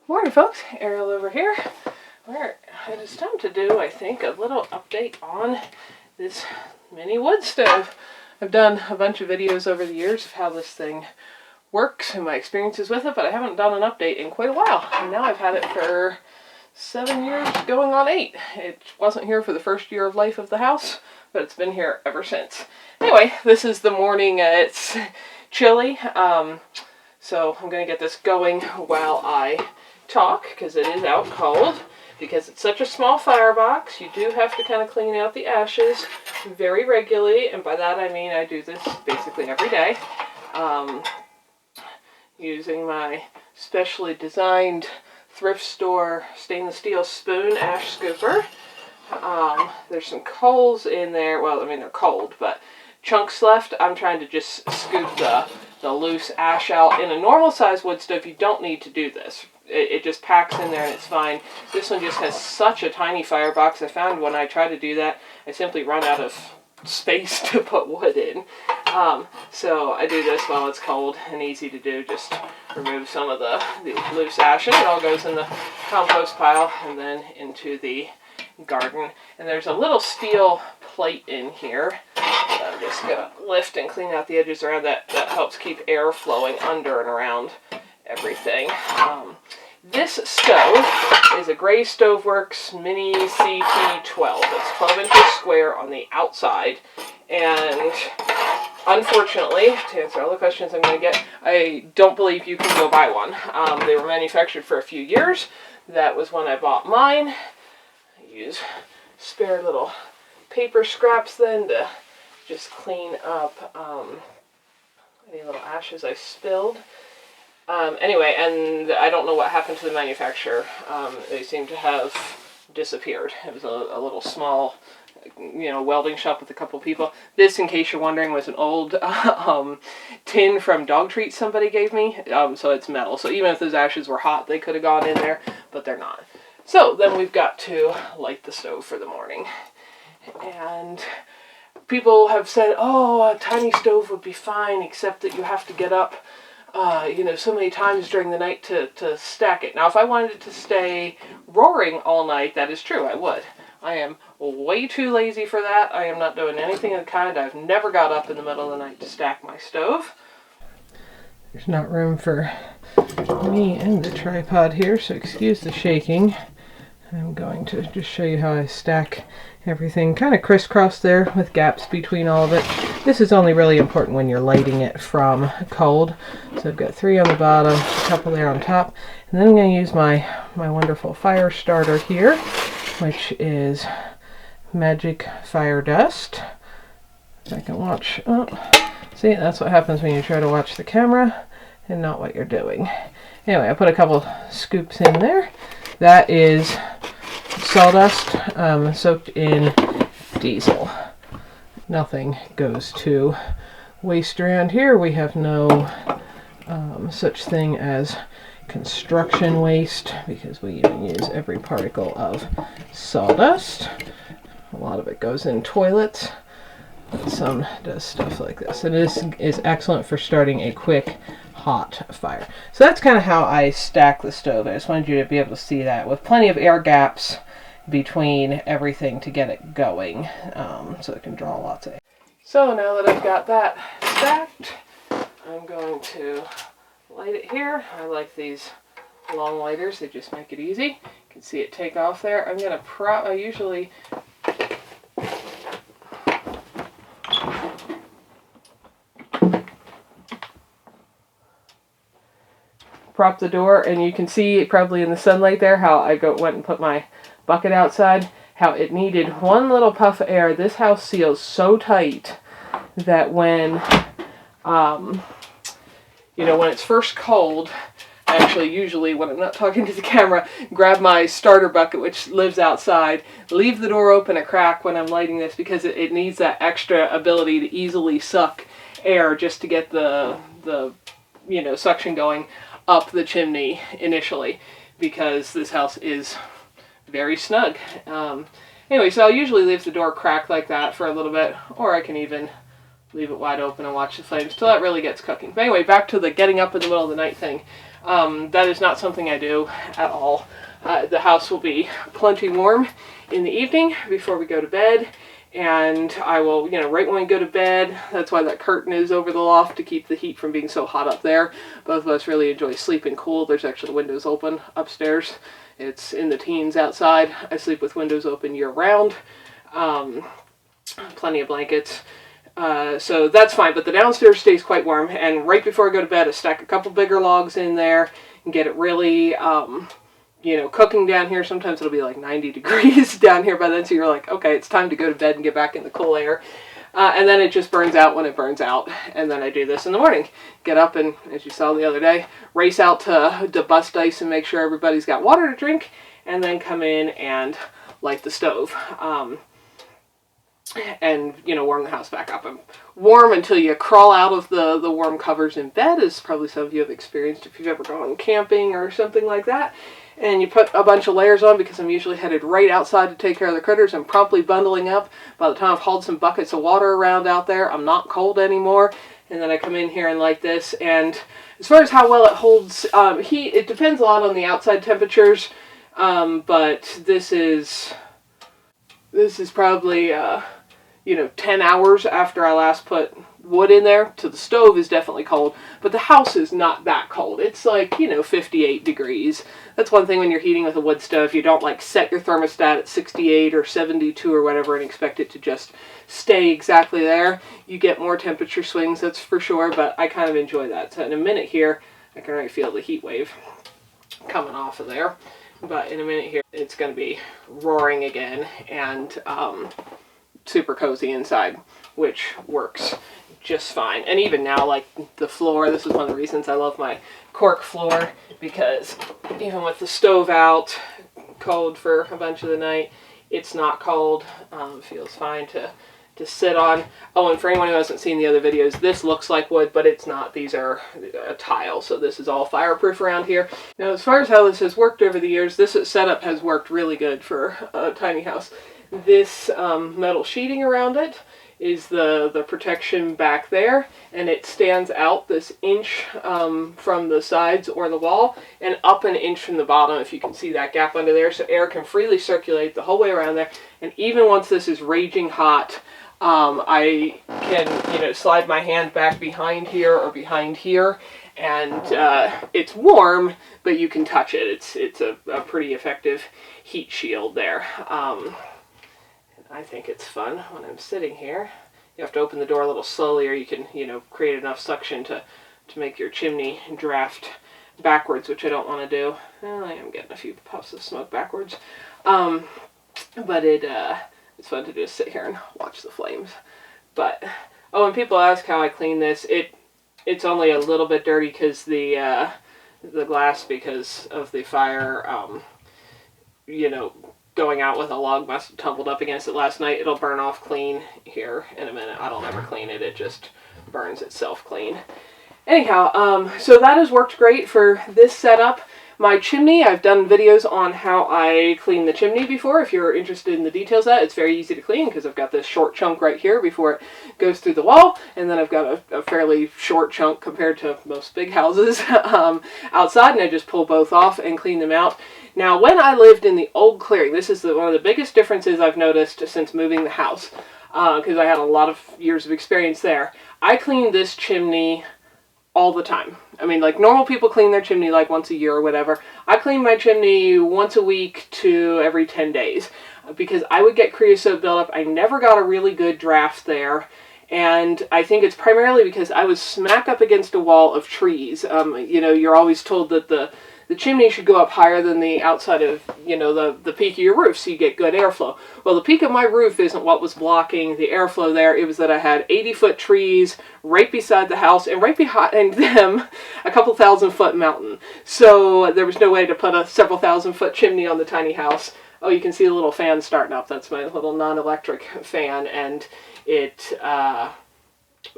Morning folks, Ariel over here. It is time to do, I think, a little update on this mini wood stove. I've done a bunch of videos over the years of how this thing works and my experiences with it, but I haven't done an update in quite a while. And now I've had it for 7 years, going on 8. It wasn't here for the first year of life of the house, but it's been here ever since. Anyway, this is the morning. It's chilly, so I'm going to get this going while I talk, because it is out cold. Because it's such a small firebox, you do have to kind of clean out the ashes very regularly, and by that I mean I do this basically every day, using my specially designed thrift store stainless steel spoon ash scooper. There's some coals in there. Well, I mean, they're cold, but chunks left. I'm trying to just scoop the loose ash out. In a normal size wood stove, you don't need to do this. It just packs in there and it's fine. This one just has such a tiny firebox. I found when I try to do that, I simply run out of space to put wood in. So I do this while it's cold and easy to do. Just remove some of the loose ash, and it all goes in the compost pile and then into the garden. And there's a little steel plate in here that I'm just going to lift and clean out the edges around. That helps keep air flowing under and around everything. This stove is a Gray Stoveworks Mini CT12. It's 12 inches square on the outside, and unfortunately, to answer all the questions I'm going to get, I don't believe you can go buy one. They were manufactured for a few years. That was when I bought mine. I use spare little paper scraps then to just clean up any little ashes I spilled. Anyway, and I don't know what happened to the manufacturer. They seem to have disappeared. It was a little small, welding shop with a couple people. This, in case you're wondering, was an old tin from dog treats somebody gave me. So it's metal. So even if those ashes were hot, they could have gone in there, but they're not. So then we've got to light the stove for the morning. And people have said, oh, a tiny stove would be fine, except that you have to get up so many times during the night to stack it. Now, if I wanted it to stay roaring all night, that is true, I would. I am way too lazy for that. I am not doing anything of the kind. I've never got up in the middle of the night to stack my stove. There's not room for me and the tripod here, so excuse the shaking. I'm going to just show you how I stack everything kind of crisscross there with gaps between all of it. This is only really important when you're lighting it from cold. So I've got 3 on the bottom, a couple there on top, and then I'm going to use my wonderful fire starter here, which is Magic Fire Dust. If I can watch, see, that's what happens when you try to watch the camera and not what you're doing. Anyway, I put a couple scoops in there. That is sawdust soaked in diesel. Nothing goes to waste around here. We have no such thing as construction waste, because we even use every particle of sawdust. A lot of it goes in toilets, but some does stuff like this. And this is excellent for starting a quick hot fire. So that's kind of how I stack the stove. I just wanted you to be able to see that, with plenty of air gaps between everything to get it going, so it can draw lots of air. So now that I've got that stacked, I'm going to light it here. I like these long lighters. They just make it easy. You can see it take off there. I'm going to I usually prop the door, and you can see probably in the sunlight there how I went and put my bucket outside, how it needed one little puff of air. This house seals so tight that when when it's first cold, I actually usually, when I'm not talking to the camera, grab my starter bucket, which lives outside, leave the door open a crack when I'm lighting this, because it needs that extra ability to easily suck air just to get the suction going up the chimney initially, because this house is very snug. Anyway, so I'll usually leave the door cracked like that for a little bit, or I can even leave it wide open and watch the flames till it really gets cooking. But anyway, back to the getting up in the middle of the night thing. That is not something I do at all. The house will be plenty warm in the evening before we go to bed, and I will, you know, right when we go to bed, that's why that curtain is over the loft, to keep the heat from being so hot up there. Both of us really enjoy sleeping cool. There's actually windows open upstairs. It's in the teens outside. I sleep with windows open year round. Plenty of blankets. So that's fine, but the downstairs stays quite warm, and right before I go to bed, I stack a couple bigger logs in there and get it really, you know, cooking down here. Sometimes it'll be like 90 degrees down here by then, so you're like, okay, it's time to go to bed and get back in the cool air. And then it just burns out when it burns out, and then I do this in the morning. Get up and, as you saw the other day, race out to bust ice and make sure everybody's got water to drink, and then come in and light the stove. And, you know, warm the house back up. And warm until you crawl out of the warm covers in bed, is probably some of you have experienced if you've ever gone camping or something like that. And you put a bunch of layers on, because I'm usually headed right outside to take care of the critters and promptly bundling up. By the time I've hauled some buckets of water around out there, I'm not cold anymore. And then I come in here and light this. And as far as how well it holds heat, it depends a lot on the outside temperatures. But this is probably, you know, 10 hours after I last put wood in there. So the stove is definitely cold, but the house is not that cold. It's like, you know, 58 degrees. That's one thing when you're heating with a wood stove. You don't like set your thermostat at 68 or 72 or whatever and expect it to just stay exactly there. You get more temperature swings, that's for sure, but I kind of enjoy that. So in a minute here, I can already feel the heat wave coming off of there. But in a minute here, it's going to be roaring again, and super cozy inside, which works just fine. And even now, like the floor, this is one of the reasons I love my cork floor, because even with the stove out, cold for a bunch of the night, it's not cold. Feels fine to sit on. Oh, and for anyone who hasn't seen the other videos, this looks like wood, but it's not. These are a tile, so this is all fireproof around here. Now, as far as how this has worked over the years, this setup has worked really good for a tiny house. This metal sheeting around it is the protection back there, and it stands out this inch from the sides or the wall, and up an inch from the bottom, if you can see that gap under there, so air can freely circulate the whole way around there. And even once this is raging hot, I can, you know, slide my hand back behind here or behind here, and it's warm, but you can touch it. It's a pretty effective heat shield there. I think it's fun when I'm sitting here. You have to open the door a little slowly, or you can, you know, create enough suction to make your chimney draft backwards, which I don't want to do. Well, I am getting a few puffs of smoke backwards. But it's fun to just sit here and watch the flames. But, oh, when people ask how I clean this, it's only a little bit dirty because the glass, because of the fire, you know, going out with a log must have tumbled up against it last night. It'll burn off clean here in a minute. I don't ever clean it. It just burns itself clean. Anyhow, so that has worked great for this setup. My chimney, I've done videos on how I clean the chimney before. If you're interested in the details of that, it's very easy to clean because I've got this short chunk right here before it goes through the wall. And then I've got a fairly short chunk compared to most big houses outside, and I just pull both off and clean them out. Now, when I lived in the old clearing, this is one of the biggest differences I've noticed since moving the house, because I had a lot of years of experience there. I cleaned this chimney all the time. I mean, like normal people clean their chimney like once a year or whatever. I clean my chimney once a week to every 10 days because I would get creosote buildup. I never got a really good draft there. And I think it's primarily because I was smack up against a wall of trees. You know, you're always told that the chimney should go up higher than the outside of, you know, the peak of your roof so you get good airflow. Well, the peak of my roof isn't what was blocking the airflow there. It was that I had 80-foot trees right beside the house, and right behind them, a couple thousand-foot mountain. So there was no way to put a several thousand-foot chimney on the tiny house. Oh, you can see the little fan starting up. That's my little non-electric fan, and it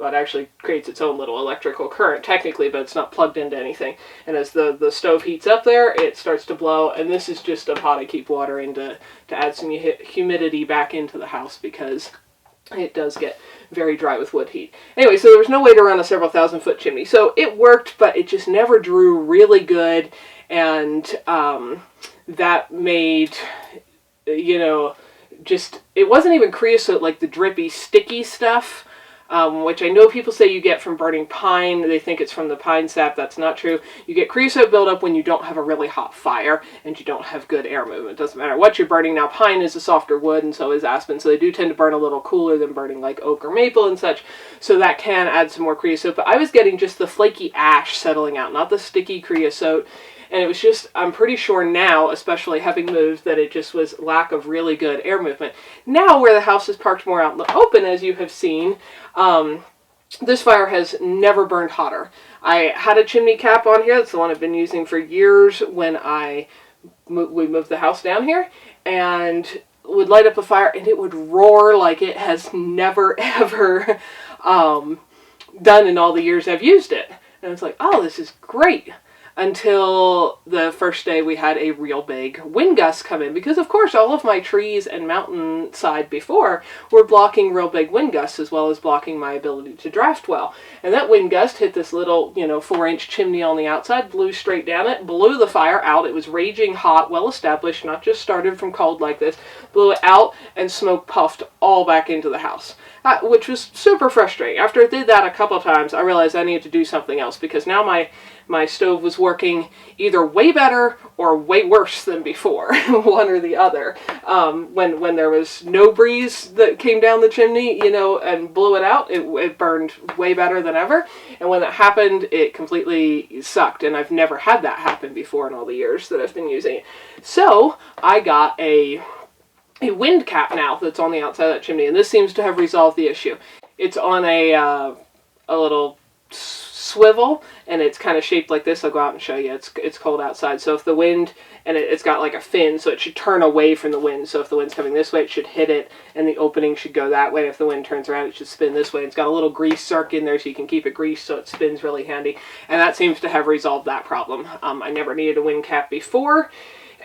actually creates its own little electrical current technically, but it's not plugged into anything. And as the stove heats up there, it starts to blow, and this is just a pot I keep water in to add some humidity back into the house, because it does get very dry with wood heat. Anyway, so there was no way to run a several thousand foot chimney. So it worked, but it just never drew really good. And that made, you know, just, it wasn't even creosote like the drippy, sticky stuff, which I know people say you get from burning pine. They think it's from the pine sap. That's not true. You get creosote buildup when you don't have a really hot fire and you don't have good air movement. It doesn't matter what you're burning. Now, pine is a softer wood, and so is aspen, so they do tend to burn a little cooler than burning like oak or maple and such, so that can add some more creosote. But I was getting just the flaky ash settling out, not the sticky creosote. And it was just, I'm pretty sure now, especially having moved, that it just was lack of really good air movement. Now, where the house is parked more out in the open, as you have seen, this fire has never burned hotter. I had a chimney cap on here. That's the one I've been using for years when we moved the house down here, and would light up a fire, and it would roar like it has never, ever done in all the years I've used it. And I was like, oh, this is great. Until the first day we had a real big wind gust come in, because of course all of my trees and mountainside before were blocking real big wind gusts, as well as blocking my ability to draft well. And that wind gust hit this little, 4-inch chimney on the outside, blew straight down it, blew the fire out. It was raging hot, well established, not just started from cold like this, blew it out, and smoke puffed all back into the house. Which was super frustrating. After I did that a couple of times, I realized I needed to do something else, because now my stove was working either way better or way worse than before, one or the other. When there was no breeze that came down the chimney, and blew it out, it burned way better than ever. And when that happened, it completely sucked, and I've never had that happen before in all the years that I've been using it. So I got a wind cap now that's on the outside of that chimney, and this seems to have resolved the issue. It's on a little swivel, and it's kind of shaped like this. I'll go out and show you. It's cold outside, so if the wind, and it's got like a fin, so it should turn away from the wind. So if the wind's coming this way, it should hit it, and the opening should go that way. If the wind turns around, it should spin this way. It's got a little grease circ in there, so you can keep it greased so it spins really handy, and that seems to have resolved that problem. I never needed a wind cap before,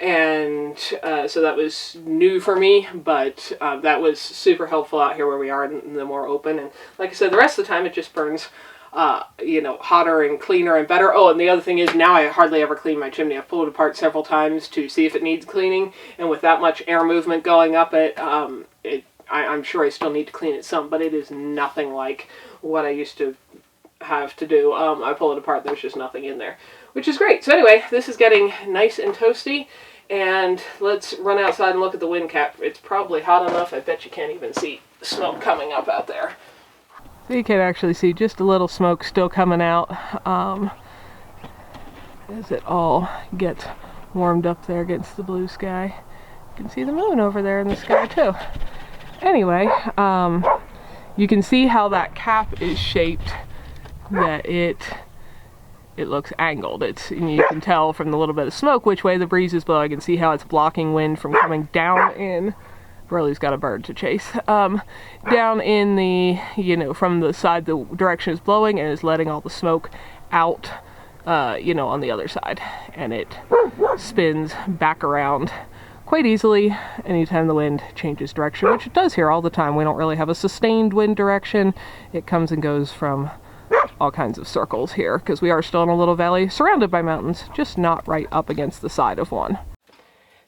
and so that was new for me, but that was super helpful out here where we are in the more open. And like I said, the rest of the time it just burns hotter and cleaner and better. Oh, and the other thing is, now I hardly ever clean my chimney. I've pulled it apart several times to see if it needs cleaning, and with that much air movement going up it, I'm sure I still need to clean it some, but it is nothing like what I used to have to do. I pull it apart, there's just nothing in there, which is great. So anyway, this is getting nice and toasty, and let's run outside and look at the wind cap. It's probably hot enough, I bet you can't even see smoke coming up out there. So you can actually see just a little smoke still coming out as it all gets warmed up there against the blue sky. You can see the moon over there in the sky too. Anyway, you can see how that cap is shaped, that it looks angled. And you can tell from the little bit of smoke which way the breeze is blowing. I can see how it's blocking wind from coming down in. Burley's got a bird to chase. Down in the, from the side the direction is blowing, and is letting all the smoke out, on the other side. And it spins back around quite easily anytime the wind changes direction, which it does here all the time. We don't really have a sustained wind direction. It comes and goes from all kinds of circles here, because we are still in a little valley surrounded by mountains, just not right up against the side of one.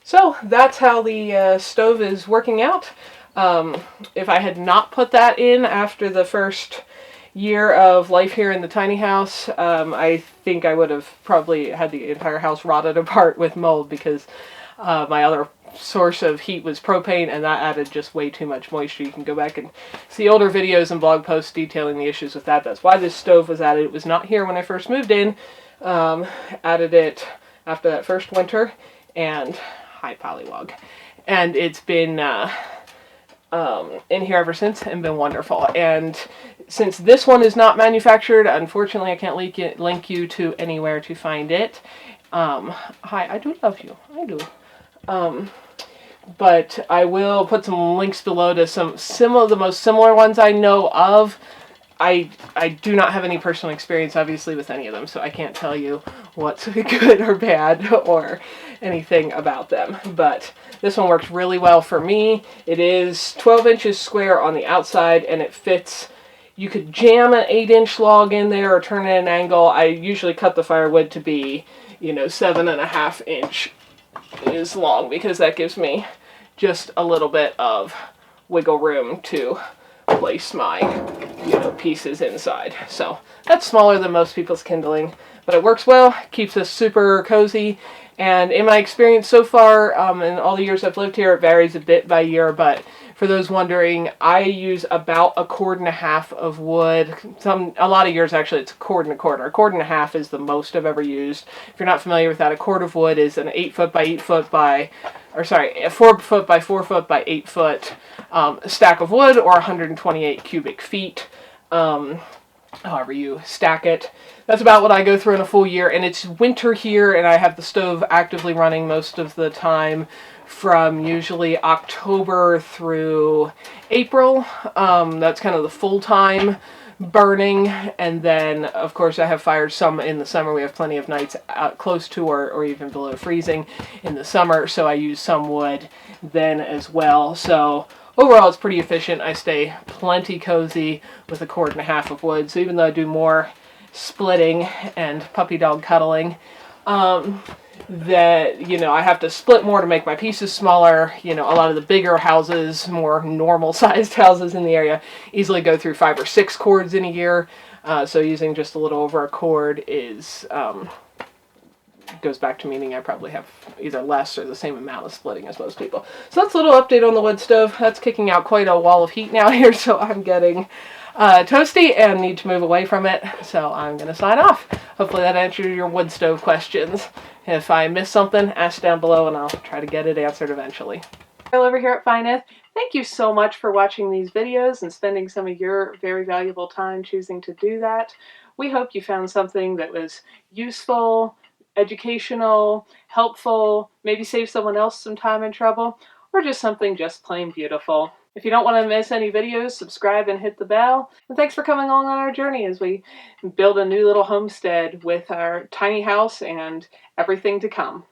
So that's how the stove is working out. If I had not put that in after the first year of life here in the tiny house, I think I would have probably had the entire house rotted apart with mold, because my other source of heat was propane, and that added just way too much moisture. You can go back and see older videos and blog posts detailing the issues with that. That's why this stove was added. It was not here when I first moved in. Added it after that first winter, and hi Pollywog, and it's been in here ever since and been wonderful. And since this one is not manufactured, unfortunately I can't link you to anywhere to find it. Hi, I do love you, I do. But I will put some links below to some of the most similar ones I know of. I do not have any personal experience, obviously, with any of them, so I can't tell you what's good or bad or anything about them. But this one works really well for me. It is 12 inches square on the outside, and it fits. You could jam an 8-inch log in there or turn it at an angle. I usually cut the firewood to be, 7.5 inches long, because that gives me just a little bit of wiggle room to place my pieces inside. So that's smaller than most people's kindling, but it works well, keeps us super cozy. And in my experience so far, in all the years I've lived here, it varies a bit by year, but for those wondering, I use about 1.5 cords of wood. A lot of years actually it's 1.25 cords. 1.5 cords is the most I've ever used. If you're not familiar with that, a cord of wood is an 8 foot by 8 foot by, a 4 foot by 4 foot by 8 foot stack of wood, or 128 cubic feet, however you stack it. That's about what I go through in a full year, and it's winter here, and I have the stove actively running most of the time from usually October through April. That's kind of the full-time burning, and then of course I have fires some in the summer. We have plenty of nights out close to or even below freezing in the summer, so I use some wood then as well. So overall it's pretty efficient. I stay plenty cozy with 1.5 cords of wood. So even though I do more splitting and puppy dog cuddling, that I have to split more to make my pieces smaller. A lot of the bigger houses, more normal sized houses in the area, easily go through 5 or 6 cords in a year. So using just a little over 1 cord is goes back to meaning I probably have either less or the same amount of splitting as most people. So that's a little update on the wood stove. That's kicking out quite a wall of heat now here, so I'm getting toasty and need to move away from it. So I'm going to sign off. Hopefully that answered your wood stove questions. If I miss something, ask down below and I'll try to get it answered eventually. Over here at Fineth, thank you so much for watching these videos and spending some of your very valuable time choosing to do that. We hope you found something that was useful, educational, helpful, maybe save someone else some time and trouble, or just something just plain beautiful. If you don't want to miss any videos, subscribe and hit the bell. And thanks for coming along on our journey as we build a new little homestead with our tiny house and everything to come.